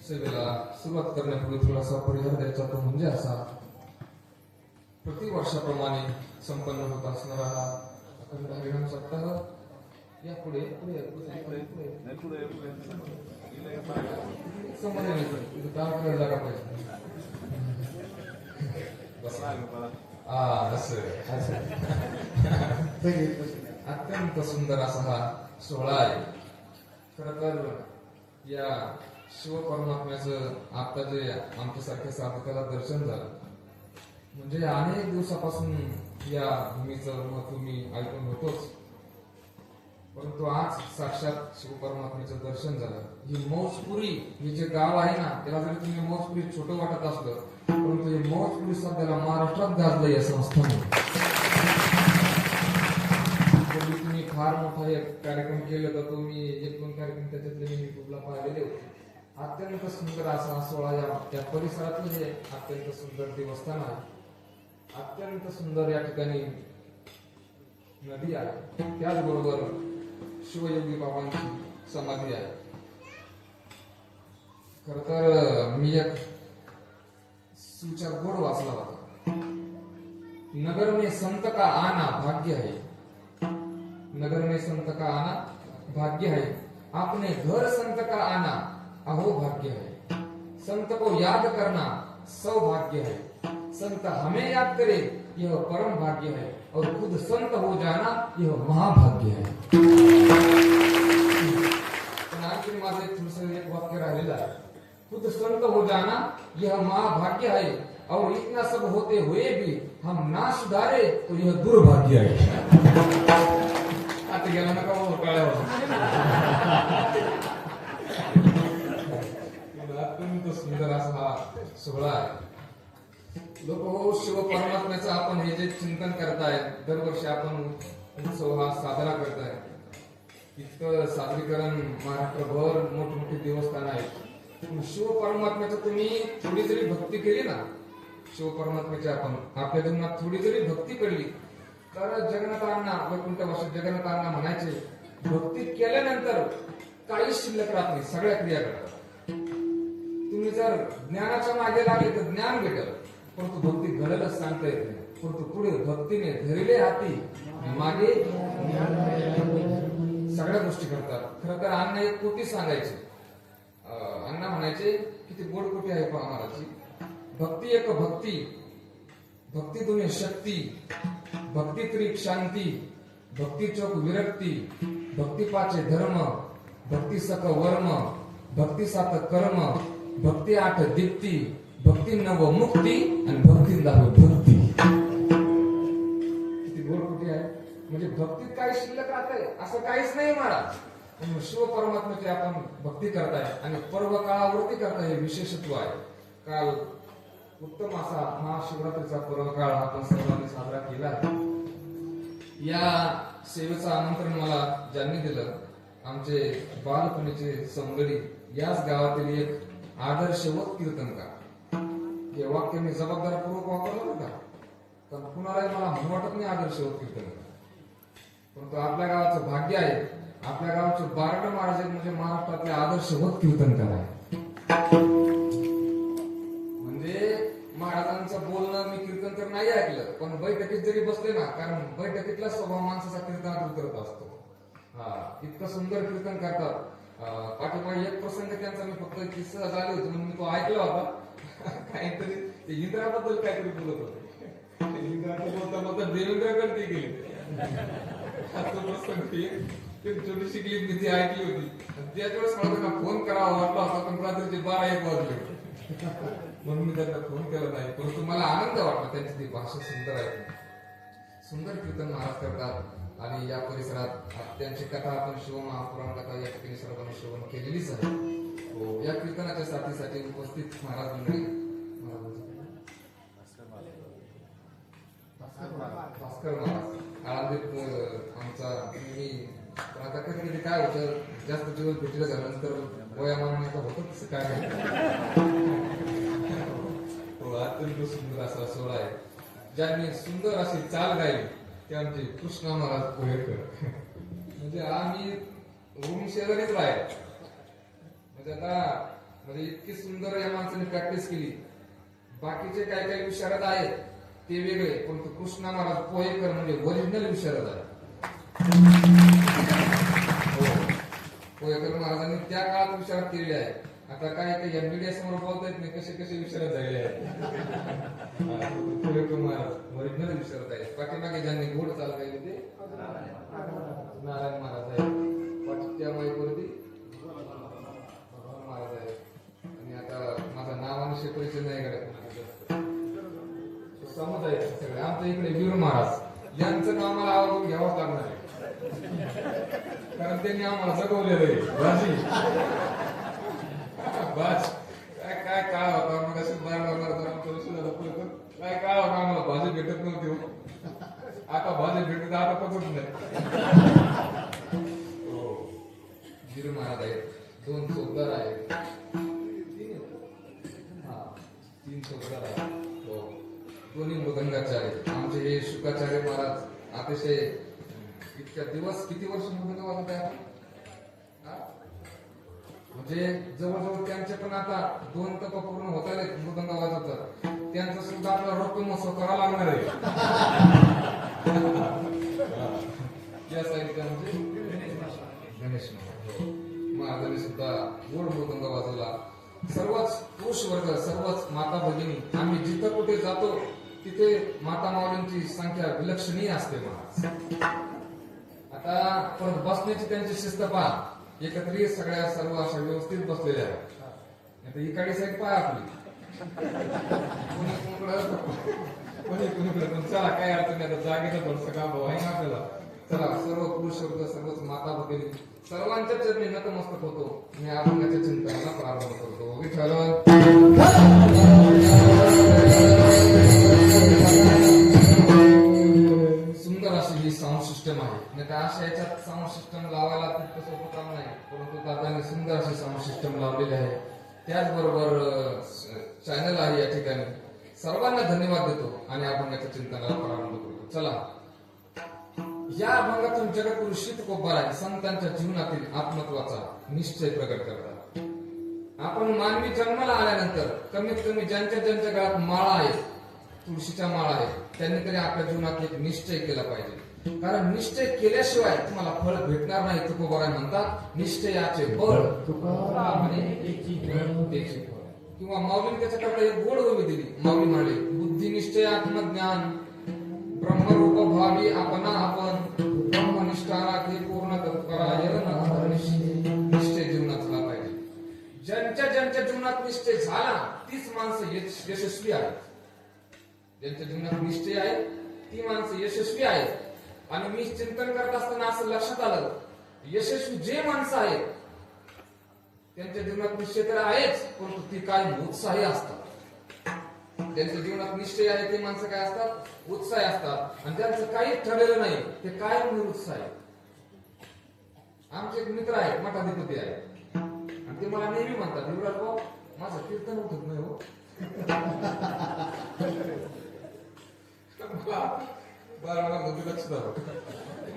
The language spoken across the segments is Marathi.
सेवेला सुरुवात करण्यापूर्वी थोडासा परिहार द्यायचा तो म्हणजे असा, प्रतिवर्षाप्रमाणे संपन्न होत असणारा हा अखंड हरिनाम सप्ताह या पुढे अत्यंत सुंदर असा हा सोहळा आहे. खर तर या शिव परमात्म्याचं आता जे आमच्यासारख्या साधकाला दर्शन झालं म्हणजे अनेक दिवसापासून या भूमीचं महत्व मी ऐकून होतोच, परंतु आज साक्षात शिव परमात्म्याचं दर्शन झालं. ही मौजपुरी हे जे गाव आहे ना, त्याला जरी तुम्ही मौजपुरी छोटं वाटत असलं, परंतु हे मौजपुरी सध्याला महाराष्ट्रात गाजलं या संस्थाने. तुम्ही फार मोठा एक कार्यक्रम केला तर तुम्ही एक दोन कार्यक्रम त्याच्यातले मी युट्यूबला पाहिलेले होते. अत्यंत सुंदर असा सोहळा त्या परिसरातलं हे अत्यंत सुंदर देवस्थान आहे. अत्यंत सुंदर या ठिकाणी नदी आहे, त्याचबरोबर शिवयोगी बाबांची समाधी आहे. खर तर मी एक सुविचार गोड वाचला होता, नगर में संत का आना भाग्य है, नगर में संत का आना भाग्य है, अपने घर संत का आना अहो भाग्य है, संत को याद करना सौभाग्य है, संत हमें याद करे यह परम भाग्य है, और खुद संत हो जाना यह महाभाग्य है. पण आणखी माझं एक वाक्य राहिलेलं आहे, खुद संत हो जाना यह महाभाग्य है, और इतना सब होते हुए भी हम ना सुधारे तो यह दुर्भाग्य है. आता गेला नका हो कळावं. अत्यंत सुंदर असा हा सोहळा आहे. लोक हो शिव परमात्म्याचं आपण हे जे चिंतन करताय, दरवर्षी आपण उत्सव हा साजरा करताय. इतकं सादरीकरण महाराष्ट्रभर मोठमोठी देवस्थान आहेत. शिव परमात्म्याचं तुम्ही थोडी जरी भक्ती केली ना, शिव परमात्म्याची आपण आपल्या जीवनात थोडी जरी भक्ती केली तर जगन्नाथांना वैकुंठवासी जगन्नाथांना म्हणायचे, भक्ती केल्यानंतर काही शिल्लक राहत नाही, सगळ्या क्रिया करतात. तुम्ही जर ज्ञानाच्या मागे लागले तर ज्ञान भेटल, परंतु भक्ती घडलच सांगता येत नाही. परंतु पुढे भक्तीने धरले हाती मागे सगळ्या गोष्टी करतात. खरं तर अण्णा एक कोटी सांगायचे, अण्णा म्हणायचे किती गोड कोटी आहे पहा महाराजची. भक्ती एक भक्ती, भक्ती दुने शक्ती, भक्ती त्रिक शांती, भक्ती चौक विरक्ती, भक्ती पाचे धर्म, भक्ती सक वर्म, भक्ती सात कर्म, भक्ती आठ दीप्ती, भक्ती नव मुक्ती, आणि भक्ती दहावी भक्ती. किती गोड कुठे आहे. म्हणजे भक्तीत काही शिल्लक राहतंय असं काहीच नाही महाराज. शिव परमात्म्याची आपण भक्ती करताय आणि पर्व काळावरती करताय, हे विशेषत्व आहे. काल उत्तम असा महाशिवरात्रीचा पर्व काळ आपण सर्वांनी साजरा केला. या सेवेचं आमंत्रण मला ज्यांनी दिलं, आमचे बालपणीचे समगडी, याच गावातील एक आदर्शवत कीर्तनकार. हे वाक्य मी जबाबदारपूर्वक वापरलं होता, पण कुणालाही मला म्हणून वाटत नाही आदर्शवत कीर्तनकार. परंतु आपल्या गावाचं भाग्य आहे, आपल्या गावचे बारड महाराज म्हणजे महाराष्ट्रातले आदर्शवत कीर्तनकार आहे. म्हणजे महाराजांचं बोलणं मी कीर्तन तर नाही ऐकलं, पण बैठकीत जरी बसले ना, कारण बैठकीतला स्वभाव माणसाचा कीर्तनात उतरत असतो. इतकं सुंदर कीर्तन करतात. पाठीमागे एक प्रसंग त्यांचा मी फक्त किस्सा झाले होते म्हणून मी तो ऐकला होता. काहीतरी ते इंद्राबद्दल काहीतरी बोलत होते. इंद्राचं बोलता बोलता देवेंद्रकडे ते गेले. छोटी शिकली मी ती ऐकली होती. त्याच वेळेस मला त्यांना फोन करावा वाटला होता, पण रात्रीचे 12-1 वाजले म्हणून मी त्यांना फोन केला नाही. परंतु मला आनंद वाटला, त्यांची ती भाषा सुंदर आहे. सुंदर कीर्तन महाराज करतात. आणि या परिसरात त्यांची कथा आपण शिवमहापुराण कथा या ठिकाणी सर्वांनी श्रवण केलेलीच आहे. या कीर्तनाच्या साथीसाठी उपस्थित महाराज मंडळी, भास्कर महाराज आळंदीत आमचा मी आता कधी काय होतं, जास्त दिवस भेटले झाल्यानंतर वयामानाने तर होतं तसं काय नाही. अत्यंत सुंदर असा सोहळा आहे. ज्यांनी सुंदर अशी चाल गायली ते आमचे कृष्णा महाराज कोहेकर. म्हणजे आम्ही रूम शेजारीच राहील. म्हणजे आता म्हणजे इतकी सुंदर या माणसाने प्रॅक्टिस केली. बाकीचे काही काही विशारद आहेत ते वेगळे, पण कृष्णा महाराज पोहेकर म्हणजे ओरिजिनल विशारद आहे. पोहेकर महाराजांनी त्या काळात विचारात केलेले आहे. आता काय काही या मीडिया समोर बोलता येत नाही कसे कसे विचारत झालेले आहेत. पोहेकर महाराज ओरिजिनल विचारत आहे. पाठीमागे ज्यांनी घोड चालवले ते नारायण महाराज आहे. त्या माईकवरती महाराज आहे. आणि आता माझा नावाने शेपरीचे नाही घडत समुदाय सगळे आमच्या इकडे वीर महाराज यांचं नाव मला आवडून घ्यावंच लागणार आहे. कारण त्यांनी आम्हाला जगवलेलं आहे. बाजी बाज काय काय काळ होता मग असे काय काळ होता आम्हाला भाजी भेटत नव्हती. आता भाजी भेटत आता पचत नाही. वीर महाराज आहेत. 2 चौदार आहेत. 3 चौदार आहेत. दोन्ही मृदंगाचार्य आमचे हे शुकाचार्य महाराज अतिशय इतक्या दिवस किती वर्ष मृदंग वाजवत आहे. म्हणजे जवळजवळ त्यांचे पण आता 2 तप पूर्ण होत आले मृदंग वाजवतात. त्यांचा सुद्धा आपला रोप महोत्सव करावा लागणार आहे. या साईडला म्हणजे गणेश महाराजांनी सुद्धा गोड मृदंग वाजवला. सर्वच पुरुष वर्ग सर्वच माता भगिनी आम्ही जिथं कुठे जातो तिथे माता माऊलींची संख्या विलक्षणीय असते. महाराज आता परत बसण्याची त्यांची शिस्त पहा. एकत्रित सगळ्या सर्व अशा व्यवस्थित बसलेल्या आहेत. इकडे साईड पहा आपली कोणी कुणीकडे पण चला काय अडचण नाही. जागेचं थोडस काम आहे ना आपल्याला. चला सर्व पुरुष वर्ग सर्वच माता भगिनी सर्वांच्या चरणी नतमस्तक होतो. मी अभंगाच्या चिंतनाला प्रारंभ करतो. विठ्ठल सुंदर अशी ही साऊंड सिस्टम आहे. नाही तर अशा याच्यात साऊंड सिस्टम लावायला तितकं सोपं काम नाही. परंतु दादाने सुंदर अशी साऊंड सिस्टम लावलेली आहे. त्याचबरोबर चॅनल आहे या ठिकाणी. सर्वांना धन्यवाद देतो आणि अभंगाच्या चिंतनाला प्रारंभ करतो. चला या अभंगातून जगद्गुरु शीतकोबाराय संतांच्या जीवनातील आत्मत्वाचा निश्चय प्रकट करतात. आपण मानवी जन्माला आल्यानंतर कमीत कमी ज्यांच्या ज्यांच्या गळ्यात माळा आहे तुळशीच्या माळा आहे त्यांनी तरी आपल्या जीवनात एक निश्चय केला पाहिजे. कारण निश्चय केल्याशिवाय तुम्हाला फळ भेटणार नाही. तुकोबाराय म्हणतात निश्चयाचे बळ किंवा माऊलीने त्याच्याकरता एक गोड ओवी दिली. माऊली म्हणाले बुद्धी निश्चय आत्मज्ञान ब्रह्मरूप भावी आपणा आपण ब्रह्मनिष्ठा राखी पूर्ण तत्परायण निश्चय जीवनात झाला पाहिजे. ज्यांच्या ज्यांच्या जीवनात निश्चय झाला तीच माणसं यशस्वी आहेत. ज्यांच्या जीवनात निश्चय आहे ती माणसं यशस्वी आहेत. आणि मी चिंतन करत असताना असं लक्षात आलं यशस्वी जे माणसं आहेत त्यांच्या जीवनात निश्चय तर आहेच परंतु ती काय उत्साही असतात. ज्यांच्या जीवनात निश्चय आहे ते माणसं काय असतात उत्साही असतात. आणि ज्यांचं काहीच ठरलेलं नाही ते काय निरुत्साही. आमचे एक मित्र आहेत मठाधिपती आहेत आणि ते मला नेहमी म्हणतात युवराज भाऊ माझं कीर्तन उठत नाही हो.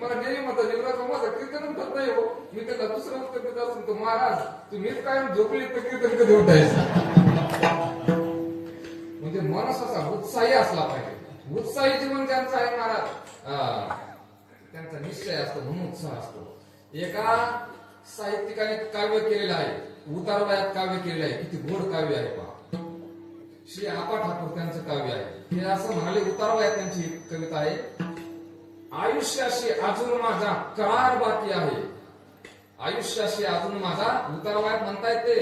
मला नेहमी म्हणतात युवराज भाऊ माझं कीर्तन उठत नाही हो. मी त्याला दुसरं उत्तर देत असून तो महाराज तुम्हीच काय झोपली तर कीर्तन कधी उठायचं. म्हणजे माणूस असा उत्साही असला पाहिजे. उत्साही जीवन ज्यांचं आहे महाराज त्यांचा निश्चय असतो म्हणून उत्साह असतो. एका साहित्यिकाने काव्य केलेलं आहे उतारवयात काव्य केलेलं आहे. किती गोड काव्य आहे पहा. श्री आपा ठाकूर त्यांचं काव्य आहे. हे असं म्हणाले उतारवयात त्यांची कविता आहे. आयुष्याशी अजून माझा करार बाकी आहे. आयुष्याशी अजून माझा उतारवयात म्हणता येते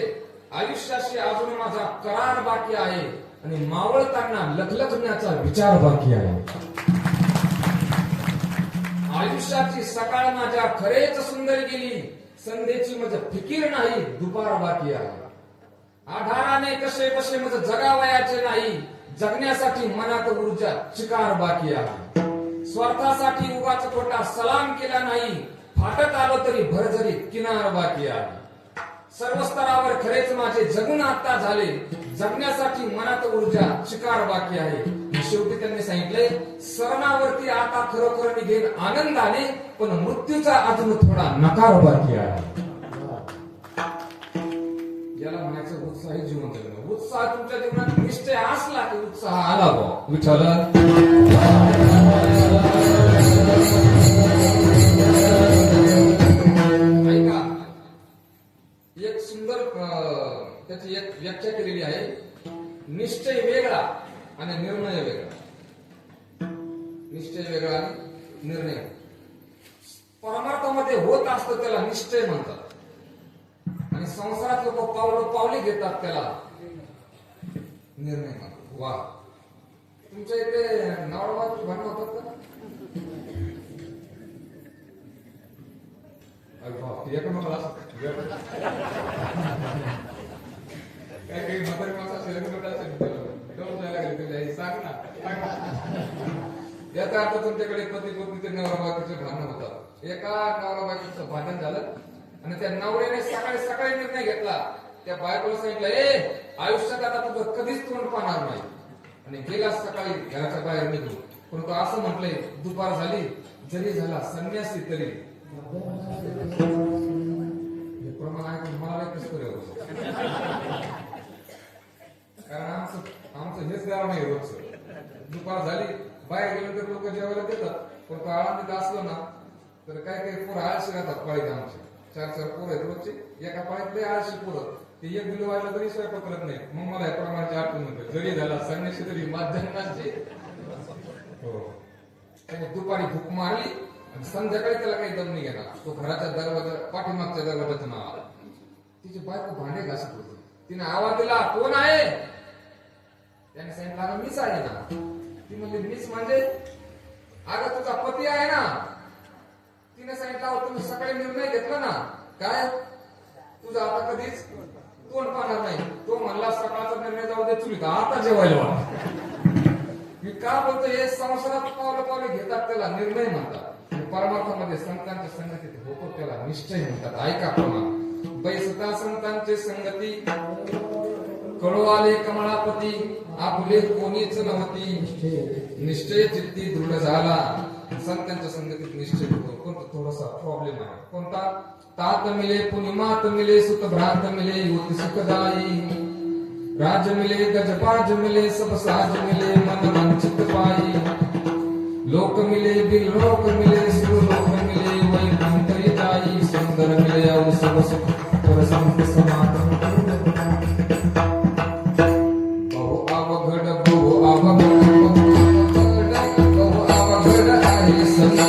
आयुष्याशी अजून माझा करार बाकी आहे आणि मावळताना लखलखण्याचा विचार बाकी आहे. आयुष्याची सकाळ माझ्या खरेच सुंदर गेली संध्येची माझं फिकीर नाही दुपार बाकी आहे. आधाराने कसे बसे माझं जगावयाचे नाही जगण्यासाठी मनात ऊर्जा चिकार बाकी आहे. स्वार्थासाठी उगाच खोटा सलाम केला नाही फाटत आलो तरी भरजरीत किनार बाकी आहे. सर्व स्तरावर खरेच माझे जगून आता झाले जगण्यासाठी मनात ऊर्जा चिकार बाकी आहे. शेवटी त्यांनी सांगितले सरणावरती आता खरोखर निघेल आनंदाने पण मृत्यूचा अजून थोडा नकार बाकी आहे. याला म्हणायचं उत्साही जीवन जगणं. उत्साह तुमच्या जीवनात निश्चय असला की उत्साह आला बुवा. विठ्ठल ऐका, एक सुंदर त्याची एक व्याख्या केलेली आहे. निश्चय वेगळा आणि निर्णय वेगळा. निश्चय वेगळा आणि निर्णय. परमार्थामध्ये होत असतं त्याला निश्चय म्हणतात, आणि संसारात लोक पावले घेतात त्याला निर्णय म्हणतात. वा, तुमच्या इथे नवराबाची भांडण होतात का? काय काही म्हातारी माणसाचे लग्न असेल सांग ना. याचा अर्थ तुमच्याकडे पती पत्नीचे नवरा बायकोचे भांडण होतात. एका नवरा बायकोचं भांडण झालं आणि त्या नवऱ्याने सकाळी सकाळी निर्णय घेतला. त्या बायकोला सांगितलं, आयुष्यात आता तुझं कधीच तोंड पाहणार नाही, आणि गेला सकाळी घराच्या बाहेर निघून. पण तो असं म्हटलंय, दुपार झाली जरी झाला संन्यासी तरी. हे प्रमाण ऐकून मला कसं करावं, कारण आमचं हेच गाव नाही रोजचं. दुपार झाली बाहेर गेलो तर लोक जेवायला देतात, पण तो आळंदीत असलो ना तर काय काही पोरं आळशी राहतात. पाळीत आमचे 4-4 पोरं आहेत रोजचे. एका पाळीत लय आळशी पोरं, ते एक बिल व्हायला तरी स्वयंपाक करत नाही. मग मला या प्रमाणाची आठवण होते, जरी झाला संन्यासी तरी माध्यमांचे. हो, त्याने दुपारी भूक मारली आणि संध्याकाळी त्याला काही दम नाही घेणार. तो घराच्या दरवाजा पाठीमागच्या दरवाजातून आला. तिची बायको भांडे घासत होती. तिने आवाज दिला, कोण आहे? त्याने सांगितलं, मीच आहे ना. ती म्हणली, मीच म्हणजे? अगं तुझा पती आहे ना. तिने सांगितलं, तुम्ही सकाळी निर्णय घेतला ना, काय तुझा आता कधीच तोंड पाहणार नाही. तो म्हणला सकाळचा निर्णय जाऊ दे चुलीत, आता जेवायला वाट. मी का बोलतो, हे संसारात पावले घेतात त्याला निर्णय म्हणतात. परमार्थामध्ये संतांच्या संगतीत होतो त्याला निश्चय म्हणतात. ऐका प्रमाण, बैसता संतांचे संगती, कळू आले कमळापती, आपले कोणीच नव्हती, निश्चय चित्ती दृढ झाला. संतांच्या संगतीत निश्चय होतो. पण थोडासा प्रॉब्लेम आहे. कोणता? तात मिले पुनिमात मिले, सुत भ्रांत मिले, युती सुखदायी, राज मिले गजबाज मिले, सब साज मिले, मन वंचित पाई, लोक मिले बिलोक मिले, सुरलोक मिले, वैकुंठ जाई, सुंदर मिले और सब सुख परसंत समागम. बहु अवघड बहु अवघड बहु अवघड आहे संत.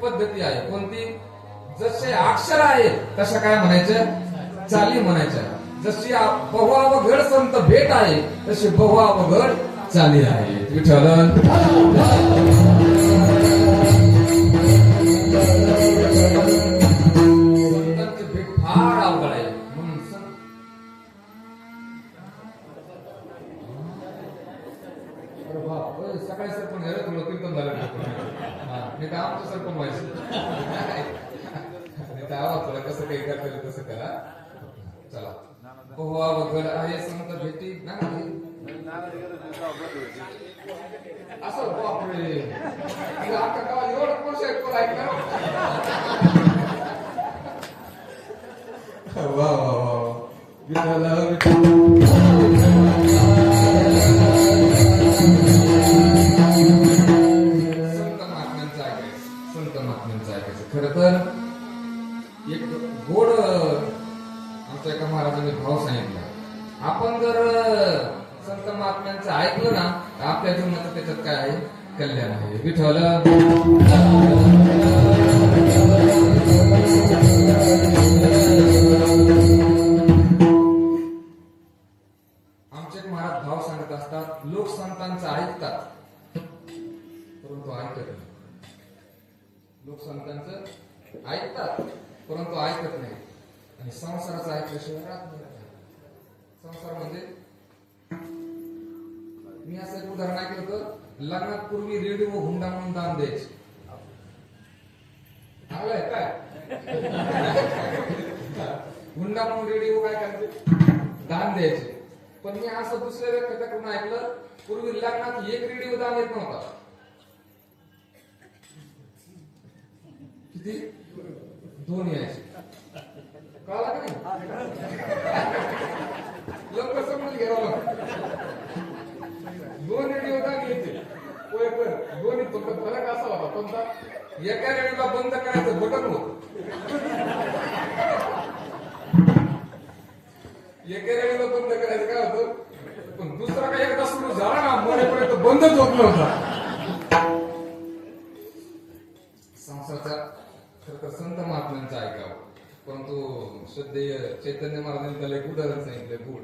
पद्धती आहे. कोणती? जसे अक्षर आहे तशा काय म्हणायचं? चाली म्हणायच्या. जशी बहु अवघड संत भेट आहे तशी बहु अवघड चाली आहेत. विठ्ठल संतांची भेट फार अवघड आहे म्हणून अरे बाप, सकाळी सरपण थोडं कीर्तन झालं नाही तर आमचं सरपण व्हायचं नाही तर आवाज थोडं कसं काही करता येईल तसं करा. चला पोहा वगैरे आहे संत भेटी ना असं बापरे आता गावात एवढं कोण ऐकून ऐकणार. वा वा वा संत महात्म्यांचं ऐकायचं, संत महात्म्यांचं ऐकायचं. खर तर एक गोड आमच्या एका महाराजांनी भाव सांगितला, आपण जर संत महात्म्यांचं ऐकलं ना तर आपल्या जीवनाचं त्याच्यात काय आहे, कल्याण आहे. विठ्ठल आमचे एक महाराज भाव सांगत असतात, लोक संतांचं ऐकतात परंतु ऐकत नाही. लोक संतांचं ऐकतात परंतु ऐकत नाही आणि संसाराचं ऐकल्याशिवाय राहत नाही. संसार म्हणजे मी असं एक उदाहरण ऐकलं होतं, लग्नात पूर्वी रेडिओ हुंडा म्हणून दान द्यायचे. चांगलंय काय हुंडा म्हणून रेडिओ काय करायचे, दान द्यायचे. पण मी असं दुसऱ्या व्यक्तीकडून ऐकलं, पूर्वी लग्नात एक रेडिओ दान येत नव्हता, किती 2 यायचे. कळाला का नाही, लवकर समजून घ्यावं. 2 रेडिओ दान घ्यायचे. दोन्ही फक्त फरक असा होता कोणता, एका रेडिओला बंद करायचं बटन होत, एका रेडिओला बंद करायचं काय होतं, पण दुसरा काही एकदा सुरू झाला ना मरेपर्यंत बंदच होत नव्हता. संसाराचा खरं तर संत महात्म्यांचं ऐकावं. परंतु श्रद्धेय चैतन्य महाराजांनी त्याला एक उदाहरण सांगितलं, गुढ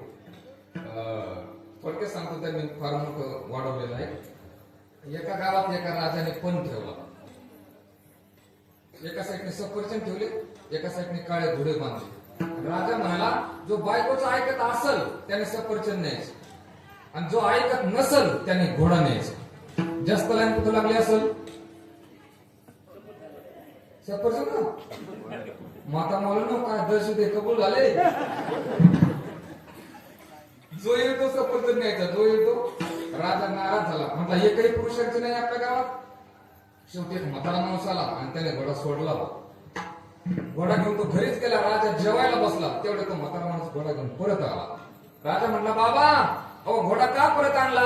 थोडक्यात सांगतो, त्यांनी फार मोठं वाढवलेलं आहे. एका गावात एका राजाने पण ठेवला. एका साईडने सफरचंद ठेवले, एका साईडने काळे घोडे बांधले. राजा म्हणाला, जो बायकोचं ऐकत असल त्याने सफरचंद न्यायचं आणि जो ऐकत नसल त्याने घोडा न्यायचा. जास्त लाईन कुठं लागली असल, सफरचंद ना. माता मौलाना काय दर्शन ते कबूल झाले. जो येतो सफरचंद न्यायचा, जो येतो. राजा नाराज झाला, म्हटला एकही पुरुषांचे नाही आपल्या गावात. शेवटी एक म्हातारा माणूस आला आणि त्याने घोडा सोडला. घोडा घेऊन तो घरीच गेला. राजा जेवायला बसला, तेवढे तो म्हातारा माणूस घोडा घेऊन परत आला. राजा म्हटला, बाबा अहो घोडा का परत आणला.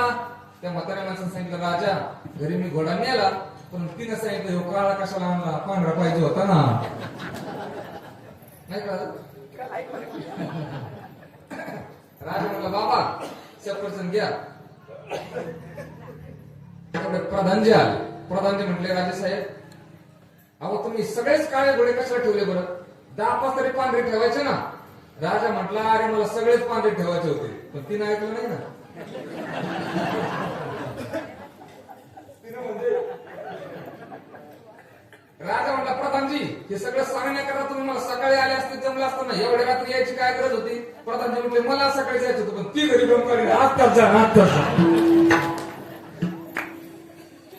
त्या म्हाताऱ्या माणसाने सांगितलं, राजा घरी मी घोडा नेला पण तिने सांगितलं, हो काळा कशाला आणला, पांढरा पाहिजे होता ना. नाही कळलं. राजा म्हटला, बाबा सफरचंद घ्या. प्रधानजी आले. प्रधानजी म्हटले, राजे साहेब अहो तुम्ही सगळेच काळे घोडे कशाला ठेवले बरं, 10-5 तरी पांढरे ठेवायचे ना. राजा म्हटला, अरे मला सगळेच पांढरे ठेवायचे होते पण तिने ऐकलं नाही ना. राजा म्हटला, प्रधानजी हे सगळं सांगण्याकरता तुम्ही मला सकाळी आले असते जमलं असतं ना, एवढ्या रात्री यायची काय गरज होती. प्रधानजी म्हटले, मला सकाळी जायचं होतं पण ती घरी बंद आत्ताच जा आत्ताच जा.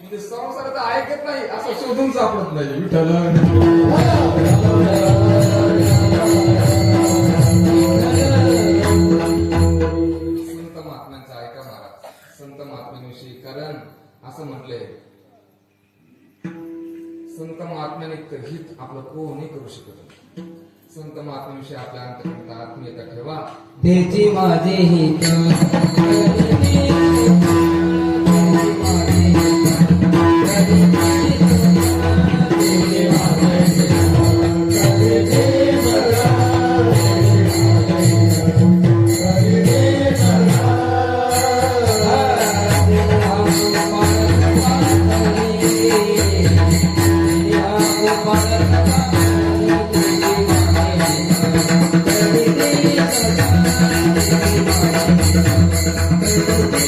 म्हणजे संसाराचं ऐकत नाही असं शोधून सापडत नाही. विठ्ठल संत महात्म्यांचं ऐका महाराज, संत महात्म्यांविषयी. कारण असं म्हटलंय, संत महात्म्याने हित आपलं कोणी करू शकत नाही. संत महात्म्याविषयी आपल्या अंतकरणात आत्मीयता ठेवा. त्याची माझे हित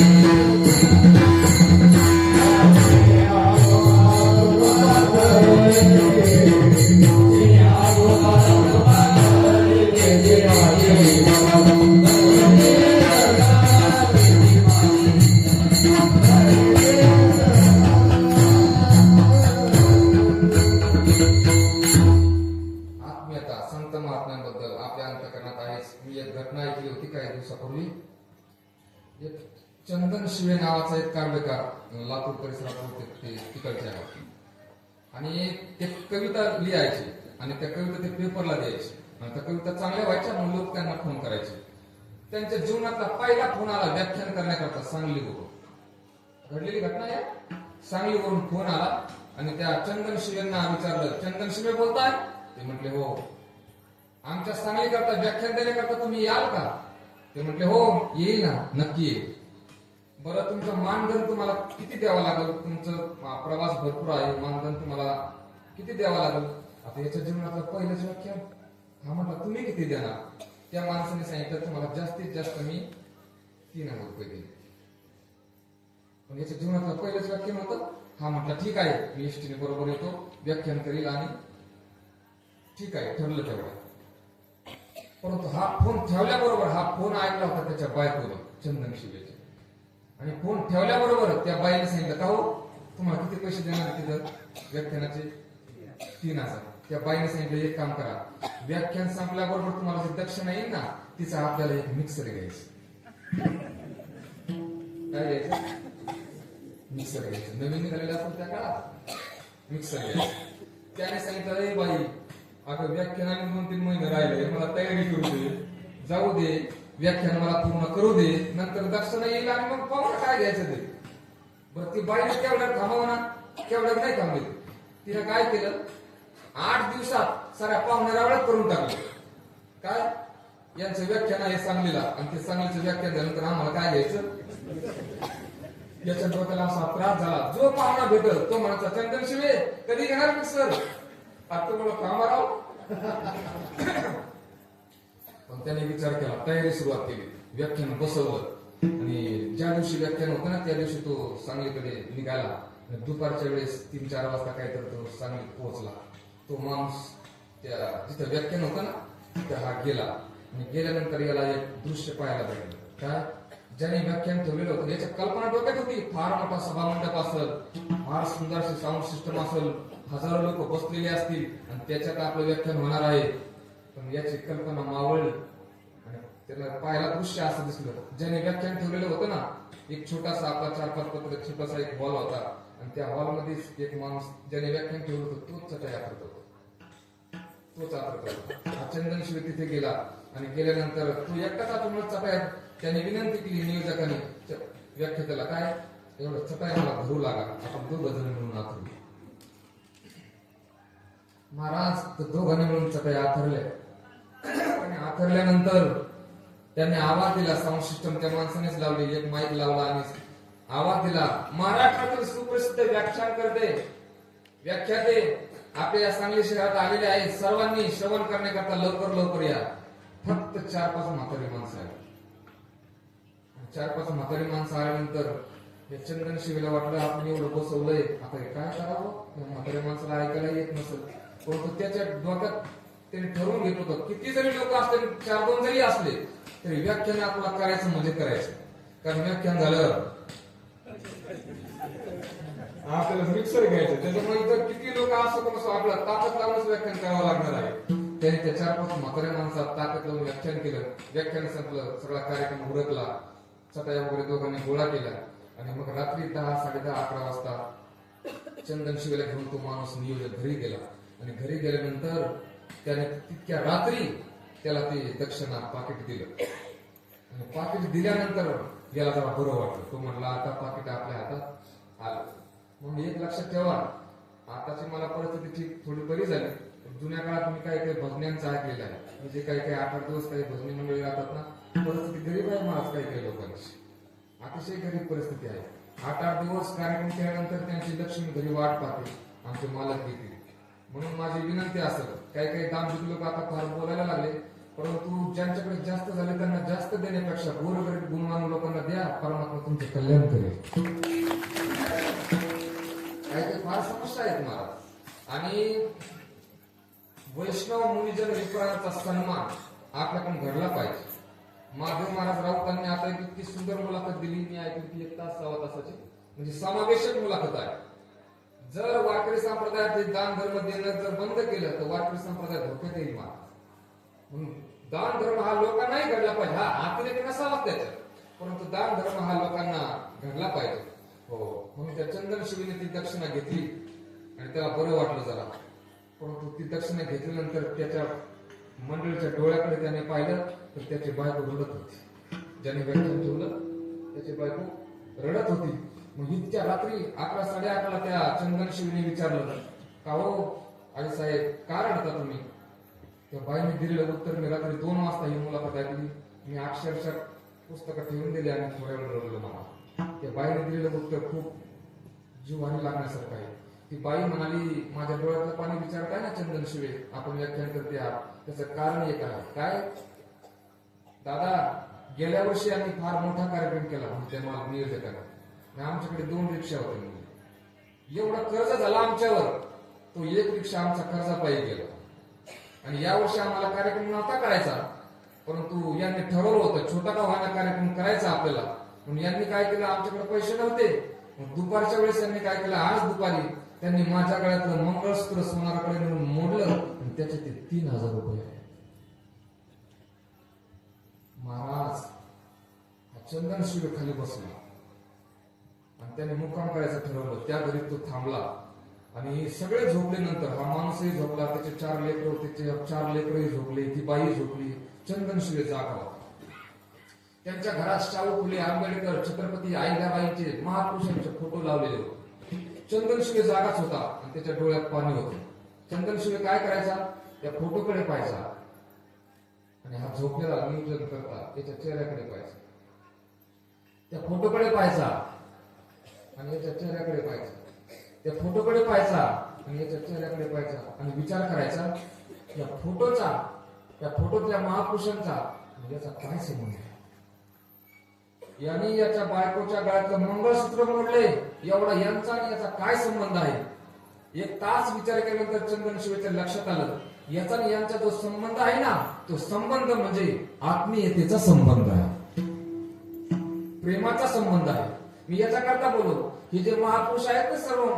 Thank you. ऐकली होती काही दिवसापूर्वी. एक चंदन शिवे नावाचा एक काव्यकार लातूर परिसरात होते, ते तिकडचे आहे. आणि ते कविता लिहायचे आणि त्या कविता ते पेपरला द्यायचे आणि त्या कविता चांगल्या व्हायच्या म्हणून लोक त्यांना फोन करायचे. त्यांच्या जीवनातला पहिला फोन आला व्याख्यान करण्याकरता सांगलीवरून. घडलेली घटना आहे. सांगलीवरून फोन आला आणि त्या चंदन शिवेंना विचारलं, चंदन शिवे बोलताय? ते म्हटले हो. आमच्या सांगलीकरता व्याख्यान देण्याकरता तुम्ही याल का? ते म्हटले हो येईल ना, नक्की येईल. बरं तुमचं मानधन तुम्हाला किती द्यावं लागेल? तुमचं प्रवास भरपूर आहे, मानधन तुम्हाला किती द्यावं लागेल? आता याच्या जीवनातलं पहिलंच व्याख्यान. हा म्हटलं तुम्ही किती देणार? त्या माणसाने सांगितलं तुम्हाला जास्तीत जास्त मी 3,000 रुपये देईन. पण याच्या जीवनातलं पहिलंच व्याख्यान होतं. हा म्हटलं ठीक आहे, मी एसटीने बरोबर येतो, व्याख्यान करील. आणि ठीक आहे, ठरलं तेवढं. परंतु हा फोन ठेवल्याबरोबर हा फोन ऐकला होता त्याच्या बायकोने, चंदन शिवेचे. आणि फोन ठेवल्याबरोबर त्या बाईने सांगितलं का हो तुम्हाला किती पैसे देणार तिथं व्याख्यानाचे? 3,000. त्या बाईने सांगितलं एक काम करा, व्याख्यान संपल्याबरोबर तुम्हाला जी दक्षिणा येईल ना तिचा आपल्याला एक मिक्सर घ्यायचं. काय घ्यायचं? मिक्सर घ्यायचं. नवीन निघालेलं असेल त्या काळात मिक्सर घ्यायचं. त्याने सांगितलं ए बाई अगं व्याख्यानाने 2-3 महिने राहिले, मला तयारी करू दे, जाऊ दे, व्याख्यान मला पूर्ण करू दे, नंतर दक्षिणा येईल आणि मग पाहू काय घ्यायचं ते. बरं ती बाईने केवढ्यात थांबवा ना, केवढ्यात नाही थांबली. तिने काय केलं, 8 दिवसात साऱ्या पाहुण्यारावळ्यात करून टाकलं. काय यांचं व्याख्यान आहे सांगलीला आणि ते सांगलीचं व्याख्यान झाल्यानंतर आम्हाला काय घ्यायचं? याच्या डोक्याला असा त्रास झाला. जो पाहुणा भेटल तो म्हणायचा चंदन शिवे कधी घेणार मिक्सर? आता मला कामा राव. पण त्याने विचार केला, तयारी सुरुवात केली, व्याख्यान बसवलं आणि ज्या दिवशी व्याख्यान होतं ना त्या दिवशी तो सांगलीकडे निघाला. दुपारच्या वेळेस 3-4 वाजता काहीतरी तो सांगलीत पोहोचला. तो माणूस त्या जिथं व्याख्यान होतं ना तिथं हा गेला आणि गेल्यानंतर याला एक दृश्य पाहायला भेटलं. काय ज्याने व्याख्यान ठेवलेलं होतं याच्या कल्पना डोक्यात होती, फार मोठा सभामंडप असेल, फार सुंदर साऊंड सिस्टम असेल, हजारो लोक बसलेले असतील आणि त्याच्यात आपलं व्याख्यान होणार आहे. पण याची कल्पना मावळली आणि त्याला पाहायला दृश्य असं दिसलं. ज्याने व्याख्यान ठेवलेलं होतं ना एक छोटासा आपला 4-5 पत्र छोटासा एक हॉल होता आणि त्या हॉलमध्ये एक माणूस ज्याने व्याख्यान ठेवलं होतं तोच चटया करत होता. तोच आदर होता. हा चंदन शिवे तिथे गेला आणि गेल्यानंतर तो एकटाच आपण चटया. त्याने विनंती केली नियोजकाने व्याख्यात्याला, काय एवढं चटया मला धरू लागा, आपण 2 जण मिळून आथरू. महाराज दोघांनी मिळून चटया आथरल्या आणि आथरल्यानंतर त्याने आवाज दिला. साऊंड सिस्टम त्या माणसानेच लावली, एक माईक लावला आणि आवाज दिला, महाराष्ट्रातील सुप्रसिद्ध व्याख्यानकर्ते व्याख्याते आपल्या या सांगली शहरात आलेले आहेत, सर्वांनी श्रवण करण्याकरता लवकर लवकर या. फक्त 4-5 म्हातारी माणसं आहेत. 4-5 म्हातारी माणसं आल्यानंतर या चंदन शिवेला वाटलं आपण एवढं बसवलंय, आता काय करावं, म्हातारी माणसाला ऐकायला येत नसेल. परंतु त्याच्या डोक्यात त्याने ठरवून घेत होतं, किती जरी लोक असले, 4-2 जरी असले तरी व्याख्यान आपल्याला करायचं म्हणजे करायचं. कारण व्याख्यान झालं आपल्याला मिक्सर घ्यायचं, त्याच्यामुळे इतर किती लोक असं पण असं आपल्याला ताकद लावूनच व्याख्यान करावं लागणार आहे. त्याने त्या 4-5 म्हाताऱ्या माणसात ताकद लावून व्याख्यान केलं. व्याख्यान संपलं, सगळा कार्यक्रम उरकला, चटया वगैरे दोघांनी गोळा केला आणि मग रात्री 10-10:30-11 वाजता चंदन शिवेला घेऊन तो माणूस नियोजक घरी गेला. आणि घरी गेल्यानंतर त्याने तितक्या रात्री त्याला ते दक्षिणा पाकिट दिलं आणि पाकिट दिल्यानंतर याला जरा बरं वाटलं. तो म्हणला आता पाकिट आपल्या हातात आलं. मग एक लक्षात ठेवा, आताची मला परिस्थिती ठीक थोडी बरी झाली. जुन्या काळात मी काही भजन्यांचं ऐकलेलं आहे, म्हणजे काही 8-8 दिवस काही भजनी मंडळी राहतात ना, परिस्थिती गरीब आहे महाराज काही लोकांची, अतिशय गरीब परिस्थिती आहे. 8-8 दिवस कार्यक्रम केल्यानंतर त्यांची लक्ष्मी घरी वाट पाहते, आमचे मालक येतील. म्हणून माझी विनंती असेल, काही दामजुक लोक आता फार बोलायला लागले, परंतु ज्यांच्याकडे जास्त झाले त्यांना जास्त देण्यापेक्षा गोरगरीब गुणवान लोकांना द्या, परमात्मा तुमचे कल्याण करेल. काही फार समस्या आहेत महाराज. आणि वैष्णव मुनिजन विप्रांचा सन्मान आपल्याकडून घडला पाहिजे. माधव महाराज राऊतांनी आता इतकी सुंदर मुलाखत दिली, मी ऐकली ती 1 तास 1.25 तासाची, म्हणजे समावेशक मुलाखत आहे. जर वारकरी संप्रदायात दान धर्म देणं जर बंद केलं तर वारकरी संप्रदाय धोक्यात येईल महाराज. म्हणून दान धर्म हा लोकांनाही घडला पाहिजे, हा अतिरेक नसावाच त्याच्यात, परंतु दान धर्म हा लोकांना घडला पाहिजे. हो, म्हणून त्या चंदन शिवीने ती दक्षिणा घेतली आणि त्याला बरं वाटलं जरा. परंतु ती दक्षिणा घेतल्यानंतर त्याच्या मंडळीच्या डोळ्याकडे त्याने पाहिलं तर त्याची बायको रडत होती. ज्याने व्याख्यान ठेवलं त्याची बायको रडत होती. मग इतक्या रात्री 11, 11:30 त्या चंदन शिवीने विचारलं, का हो आई साहेब का रडता तुम्ही? त्या बाईने दिलेलं उत्तर, मी रात्री 2 वाजता ही मुलाखत ऐकली, मी अक्षरशः पुस्तकं ठेवून दिली आणि थोड्या वेळ रडलो. मला त्या बाईने दिलेलं उत्तर खूप जीवानी लागण्यासारखं आहे. ती बाई म्हणाली, माझ्या डोळ्यातलं पाणी विचारताय ना चंदन शिवे, आपण व्याख्यान करते आहात, त्याचं कारण एक आहे. काय दादा, गेल्या वर्षी आम्ही फार मोठा कार्यक्रम केला म्हणजे मला नियोजकाला, आणि आमच्याकडे 2 रिक्षा होते. एवढा कर्ज झाला आमच्यावर, तो 1 रिक्षा आमचा कर्जापायी गेला. आणि यावर्षी आम्हाला कार्यक्रम नव्हता करायचा, परंतु यांनी ठरवलं होतं छोटा का होईना कार्यक्रम करायचा आपल्याला. म्हणून यांनी काय केलं, आमच्याकडे पैसे नव्हते. मग दुपारच्या वेळेस यांनी काय केलं, आज दुपारी त्यांनी माझ्या गळ्यातलं मंगळसूत्र सोनाराकडे नेऊन मोडलं आणि त्याचे ते 3,000 रुपये. महाराज हा चंदन शिवे खाली बसला आणि त्याने मुक्काम करायचं ठरवलं. त्या घरी तो थांबला आणि सगळे झोपल्यानंतर हा माणूसही झोपला, त्याचे 4 लेकरं, त्याचे 4 लेकरही झोपले, ती बाई झोपली, चंदन शिवे जागा होता. त्यांच्या घरात शाहू फुले, आंबेडकर, छत्रपती अहिल्याबाईंचे, महापुरुषांचे फोटो लावलेले होते. चंदन शिवे जागाच होता आणि त्याच्या डोळ्यात पाणी होतं. चंदन शिवे काय करायचा, त्या फोटोकडे पाहायचा आणि हा झोपलेला नियोजन करता त्याच्या चेहऱ्याकडे पाहायचा, त्या फोटोकडे पाहायचा आणि याच्या चेहऱ्याकडे पाहायचा, त्या फोटोकडे पाहायचा आणि याच्या चेहऱ्याकडे पाहायचा आणि विचार करायचा, या फोटोचा, त्या फोटोतल्या महापुरुषांचा याचा काय संबंध आहे? यांनी याच्या बायकोच्या गळ्यातलं मंगळसूत्र मोडले, एवढा यांचा आणि याचा काय संबंध आहे? 1 तास विचार केल्यानंतर चंदन शिवेच्या लक्षात आलं, याचा आणि यांचा जो संबंध आहे ना, तो संबंध म्हणजे आत्मीयतेचा संबंध आहे, प्रेमाचा संबंध आहे. मी याच्याकरता बोलतो, हे जे महापुरुष आहेत ना सर्व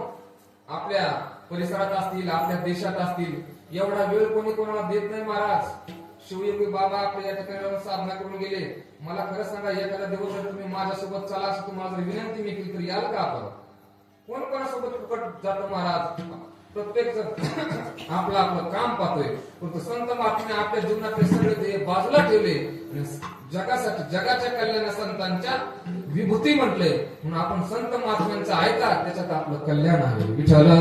आपल्या परिसरात असतील, आपल्या देशात असतील, एवढा वेळ कोणी कोणाला देत नाही महाराज. शिवयोगी बाबा आपल्या या ठिकाणी साधना करून गेले. मला खरं सांगा, एखादा दिवस जर तुम्ही माझ्यासोबत चला असं तुम्हाला जर विनंती मी केली तर याल का आपण? कोण कोणासोबत फुकट जातो महाराज? प्रत्येक जण आपलं आपलं काम पाहतोय, परंतु संत महात्म्याने आपल्या जीवनातले सगळे ध्येय बाजूला ठेवले आणि जगासाठी, जगाच्या कल्याण संतांच्या विभूती म्हटले. म्हणून आपण संत महात्म्यांचं ऐका, त्याच्यात आपलं कल्याण आहे. विठ्ठल